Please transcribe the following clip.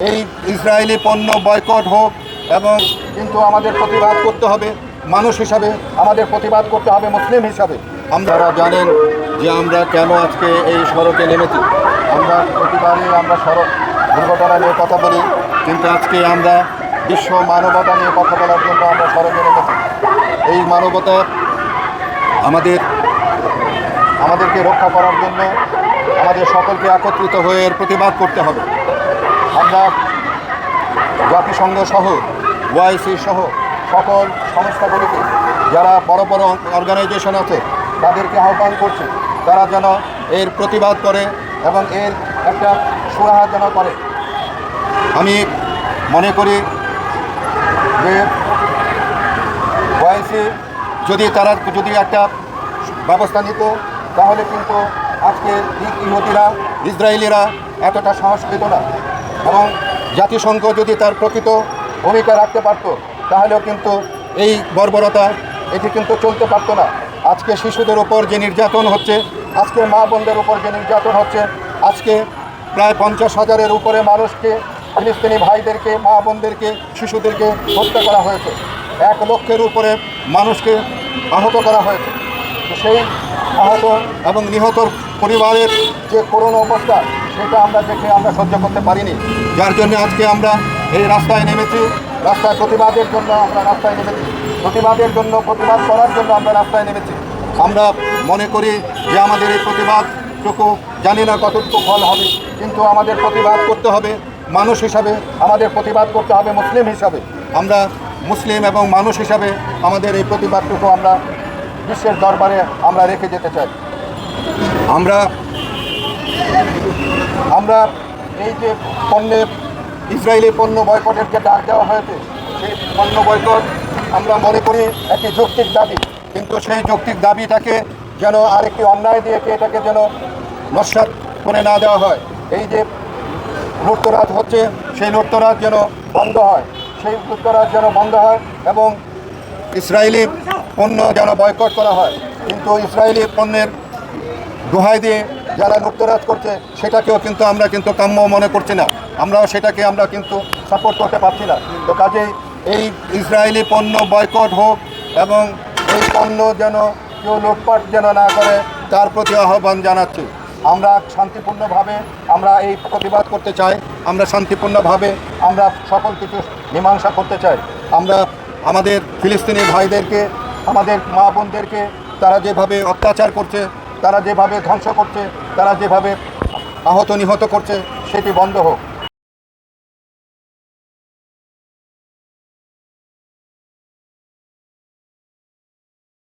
এই ইসরায়েলি পণ্য বয়কট হোক, এবং কিন্তু আমাদের প্রতিবাদ করতে হবে মানুষ হিসাবে, আমাদের প্রতিবাদ করতে হবে মুসলিম হিসাবে। আপনারা জানেন যে আমরা কেন আজকে এই সড়কে নেমেছি। আমরা প্রতিবারই আমরা সড়ক দুর্ঘটনা নিয়ে কথা বলি, কিন্তু আজকে আমরা বিশ্ব মানবতা নিয়ে কথা বলার জন্য আমরা সড়কে নেমেছি। এই মানবতা আমাদেরকে রক্ষা করার জন্য আমাদের সকলকে একত্রিত হয়ে এর প্রতিবাদ করতে হবে। আমরা জাতিসংঘ সহ ওআইসি সহ সকল সংস্থাগুলিকে, যারা বড় বড় অর্গানাইজেশন আছে, তাদেরকে আহ্বান করছি তারা যেন এর প্রতিবাদ করে এবং এর একটা সুরাহা যেন করে। আমি মনে করি যে ওআইসি যদি একটা ব্যবস্থা নিত, তাহলে কিন্তু আজকে ইহুদিরা, ইসরায়েলিরা এতটা সাহস পেত না, এবং জাতিসংঘ যদি তার প্রকৃত ভূমিকা রাখতে পারত, তাহলেও কিন্তু এই বর্বরতা এটি কিন্তু চলতে পারতো না। আজকে শিশুদের উপর যে নির্যাতন হচ্ছে, আজকে মা বোনদের উপর যে নির্যাতন হচ্ছে, আজকে প্রায় 50,000-এর উপরে মানুষকে, ফিলিস্তিনি ভাইদেরকে, মা বোনদেরকে, শিশুদেরকে হত্যা করা হয়েছে। 1 লক্ষের উপরে মানুষকে আহত করা হয়েছে। সেই আহত এবং নিহতর পরিবারের যে করুণ অবস্থা, সেটা আমরা দেখে আমরা সহ্য করতে পারিনি। যার জন্য আজকে আমরা এই রাস্তায় নেমেছি। রাস্তায় প্রতিবাদের জন্য আমরা রাস্তায় নেমেছি, প্রতিবাদ করার জন্য আমরা রাস্তায় নেমেছি। আমরা মনে করি যে আমাদের এই প্রতিবাদটুকু জানি না কতটুকু ফল হবে, কিন্তু আমাদের প্রতিবাদ করতে হবে মানুষ হিসাবে, আমাদের প্রতিবাদ করতে হবে মুসলিম হিসাবে। আমরা মুসলিম এবং মানুষ হিসাবে আমাদের এই প্রতিবাদটুকু আমরা বিশ্বের দরবারে আমরা রেখে যেতে চাই। আমরা এই যে ইসরায়েলি পণ্য বয়কটের যে ডাক দেওয়া হয়েছে, সেই পণ্য বয়কট আমরা মনে করি একটি যৌক্তিক দাবি, কিন্তু সেই যৌক্তিক দাবিটাকে যেন আরেকটি অন্যায় দিয়ে এটাকে যেন নস্যাৎ করে না দেওয়া হয়। এই যে লুটতরাজ হচ্ছে, সেই লুটতরাজ যেন বন্ধ হয়, এবং ইসরায়েলি পণ্য যেন বয়কট করা হয়। কিন্তু ইসরায়েলি পণ্যের দোহাই দিয়ে যারা লুটতরাজ করছে, সেটাকেও কিন্তু আমরা কিন্তু কাম্য মনে করছি না, সেটাকে আমরা কিন্তু সাপোর্ট করতে পারছি না। তো কাজেই এই ইসরায়েলি পণ্য বয়কট হোক, এবং এই পণ্য যেন কেউ লুটপাট যেন না করে, তার প্রতি আহ্বান জানাচ্ছি। আমরা শান্তিপূর্ণভাবে আমরা এই প্রতিবাদ করতে চাই, আমরা শান্তিপূর্ণভাবে আমরা সকল কিছু মীমাংসা করতে চাই। আমরা আমাদের ফিলিস্তিনি ভাইদেরকে, আমাদের মা বোনদেরকে তারা যেভাবে অত্যাচার করছে, তারা যেভাবে ধ্বংস করছে, তারা যেভাবে আহত নিহত করছে, সেটি বন্ধ হোক।